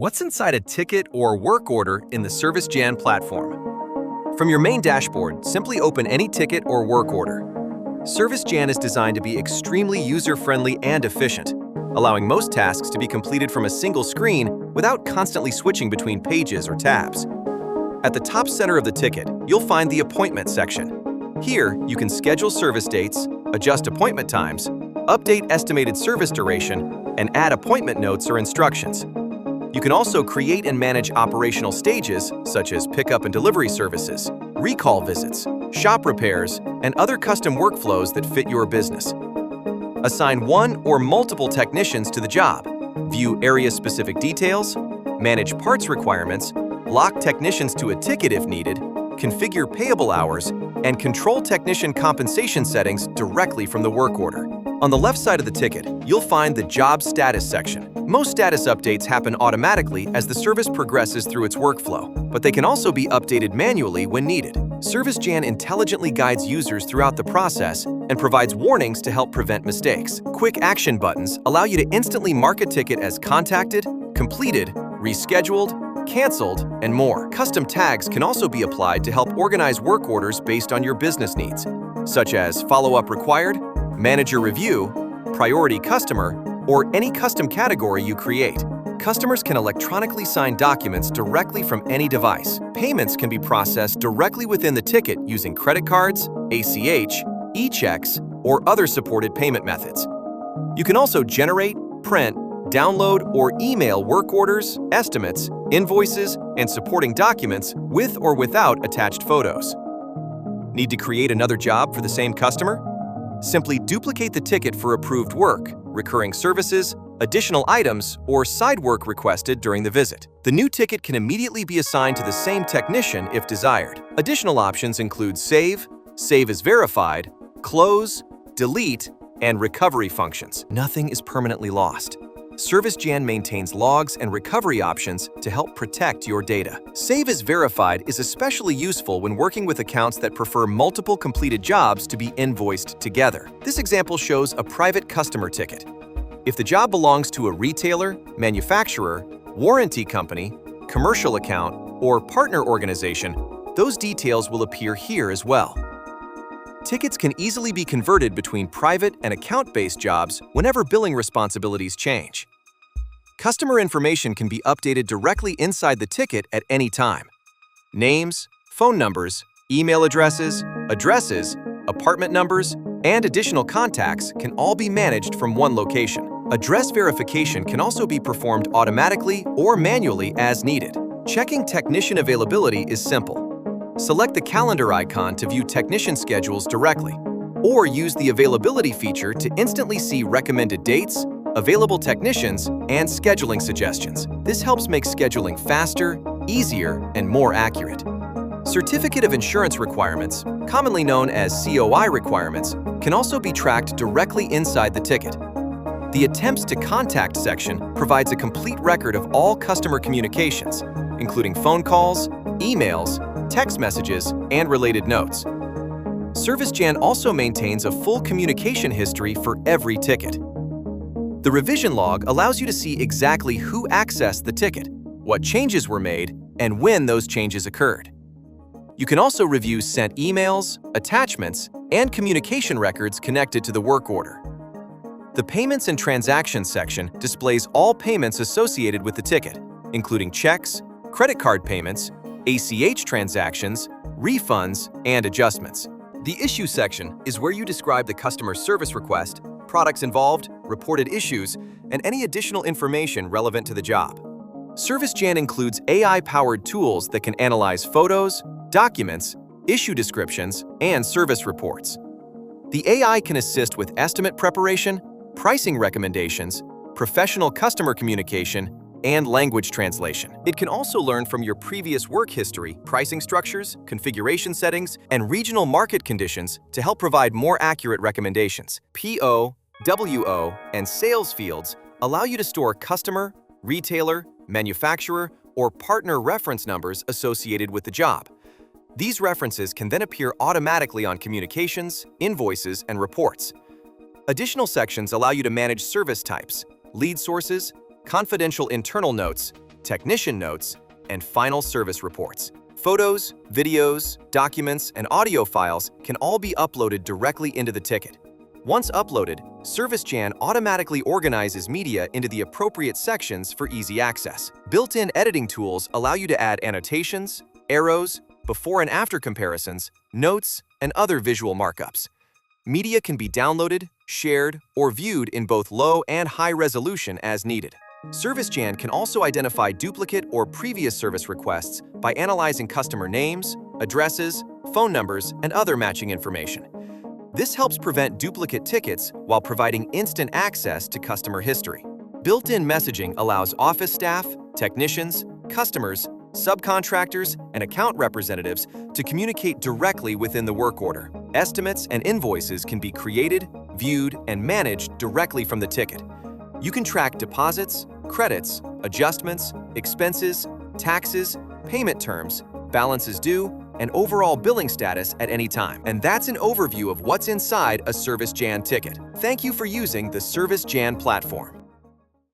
What's inside a ticket or work order in the ServiceJan platform? From your main dashboard, simply open any ticket or work order. ServiceJan is designed to be extremely user-friendly and efficient, allowing most tasks to be completed from a single screen without constantly switching between pages or tabs. At the top center of the ticket, you'll find the Appointment section. Here, you can schedule service dates, adjust appointment times, update estimated service duration, and add appointment notes or instructions. You can also create and manage operational stages, such as pickup and delivery services, recall visits, shop repairs, and other custom workflows that fit your business. Assign one or multiple technicians to the job, view area-specific details, manage parts requirements, lock technicians to a ticket if needed, configure payable hours, and control technician compensation settings directly from the work order. On the left side of the ticket, you'll find the Job Status section. Most status updates happen automatically as the service progresses through its workflow, but they can also be updated manually when needed. ServiceJan intelligently guides users throughout the process and provides warnings to help prevent mistakes. Quick action buttons allow you to instantly mark a ticket as contacted, completed, rescheduled, canceled, and more. Custom tags can also be applied to help organize work orders based on your business needs, such as follow-up required, manager review, priority customer, or any custom category you create. Customers can electronically sign documents directly from any device. Payments can be processed directly within the ticket using credit cards, ACH, e-checks, or other supported payment methods. You can also generate, print, download, or email work orders, estimates, invoices, and supporting documents with or without attached photos. Need to create another job for the same customer? Simply duplicate the ticket for approved work, recurring services, additional items, or side work requested during the visit. The new ticket can immediately be assigned to the same technician if desired. Additional options include save, save as verified, close, delete, and recovery functions. Nothing is permanently lost. ServiceJan maintains logs and recovery options to help protect your data. Save as verified is especially useful when working with accounts that prefer multiple completed jobs to be invoiced together. This example shows a private customer ticket. If the job belongs to a retailer, manufacturer, warranty company, commercial account, or partner organization, those details will appear here as well. Tickets can easily be converted between private and account-based jobs whenever billing responsibilities change. Customer information can be updated directly inside the ticket at any time. Names, phone numbers, email addresses, apartment numbers, and additional contacts can all be managed from one location. Address verification can also be performed automatically or manually as needed. Checking technician availability is simple. Select the calendar icon to view technician schedules directly, or use the availability feature to instantly see recommended dates, available technicians, and scheduling suggestions. This helps make scheduling faster, easier, and more accurate. Certificate of insurance requirements, commonly known as COI requirements, can also be tracked directly inside the ticket. The Attempts to Contact section provides a complete record of all customer communications, including phone calls, emails, text messages, and related notes. ServiceJan also maintains a full communication history for every ticket. The revision log allows you to see exactly who accessed the ticket, what changes were made, and when those changes occurred. You can also review sent emails, attachments, and communication records connected to the work order. The Payments and Transactions section displays all payments associated with the ticket, including checks, credit card payments, ACH transactions, refunds, and adjustments. The Issue section is where you describe the customer's service request, products involved, reported issues, and any additional information relevant to the job. ServiceJan includes AI-powered tools that can analyze photos, documents, issue descriptions, and service reports. The AI can assist with estimate preparation, pricing recommendations, professional customer communication, and language translation. It can also learn from your previous work history, pricing structures, configuration settings, and regional market conditions to help provide more accurate recommendations. PO, WO, and sales fields allow you to store customer, retailer, manufacturer, or partner reference numbers associated with the job. These references can then appear automatically on communications, invoices, and reports. Additional sections allow you to manage service types, lead sources, confidential internal notes, technician notes, and final service reports. Photos, videos, documents, and audio files can all be uploaded directly into the ticket. Once uploaded, ServiceJan automatically organizes media into the appropriate sections for easy access. Built-in editing tools allow you to add annotations, arrows, before and after comparisons, notes, and other visual markups. Media can be downloaded, shared, or viewed in both low and high resolution as needed. ServiceJan can also identify duplicate or previous service requests by analyzing customer names, addresses, phone numbers, and other matching information. This helps prevent duplicate tickets while providing instant access to customer history. Built-in messaging allows office staff, technicians, customers, subcontractors, and account representatives to communicate directly within the work order. Estimates and invoices can be created, viewed, and managed directly from the ticket. You can track deposits, credits, adjustments, expenses, taxes, payment terms, balances due, and overall billing status at any time. And that's an overview of what's inside a ServiceJan ticket. Thank you for using the ServiceJan platform.